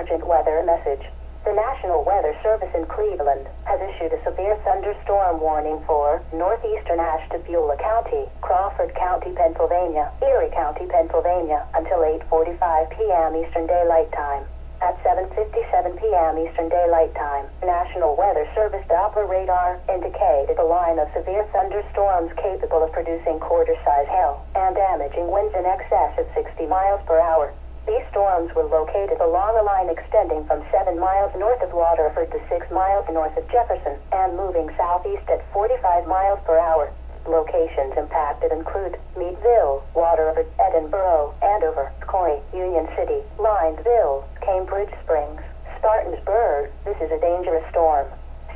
urgent weather message. The National Weather Service in Cleveland has issued a severe thunderstorm warning for northeastern Ashtabula County, Crawford County, Pennsylvania, Erie County, Pennsylvania, until 8:45 p.m. Eastern Daylight Time. At 7:57 p.m. Eastern Daylight Time, National Weather Service Doppler radar indicated a line of severe thunderstorms capable of producing quarter-size hail and damaging winds in excess of 60 miles per hour. These storms were located along a line extending from 7 miles north of Waterford to 6 miles north of Jefferson and moving southeast at 45 miles per hour. Locations impacted include Meadville, Waterford, Edinburgh, Andover, Cory, Union City, Lineville, Cambridge Springs, Spartansburg. This is a dangerous storm.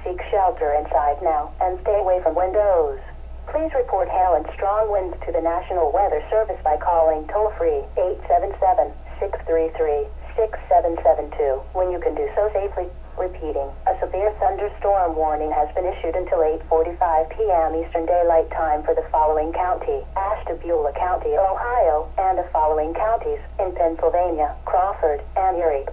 Seek shelter inside now and stay away from windows. Please report hail and strong winds to the National Weather Service by calling toll-free 877-633-6772 when you can do so safely. Repeating, a severe thunderstorm warning has been issued until 8:45 p.m. Eastern Daylight Time for the following county: Ashtabula County, Ohio, and the following counties in Pennsylvania: Crawford and Erie.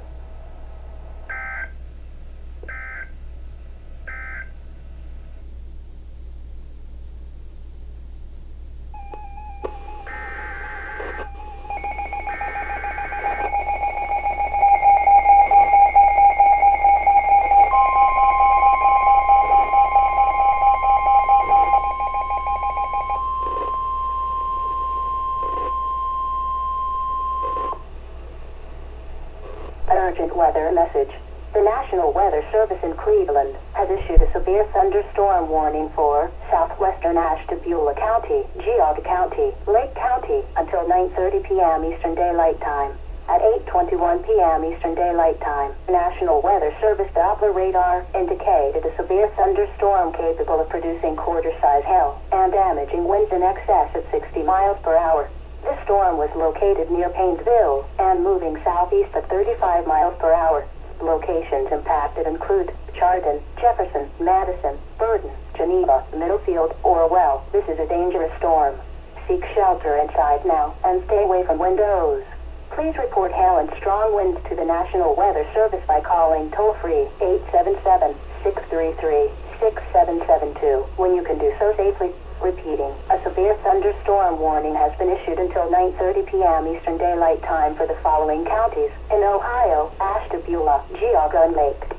Urgent weather message. The National Weather Service in Cleveland has issued a severe thunderstorm warning for southwestern Ashtabula County, Geauga County, Lake County until 9:30 p.m. Eastern Daylight Time. At 8:21 p.m. Eastern Daylight Time, National Weather Service Doppler radar indicated a severe thunderstorm capable of producing quarter-size hail and damaging winds in excess of 60 miles per hour. This storm was located near Painesville and moving southeast at 35 miles per hour. Locations impacted include Chardon, Jefferson, Madison, Burton, Geneva, Middlefield, Orwell. This is a dangerous storm. Seek shelter inside now and stay away from windows. Please report hail and strong winds to the National Weather Service by calling toll-free 877-633-6772 when you can do so safely. Repeating, a severe thunderstorm warning has been issued until 9:30 p.m. Eastern Daylight Time for the following counties in Ohio: Ashtabula, Geauga, and Lake.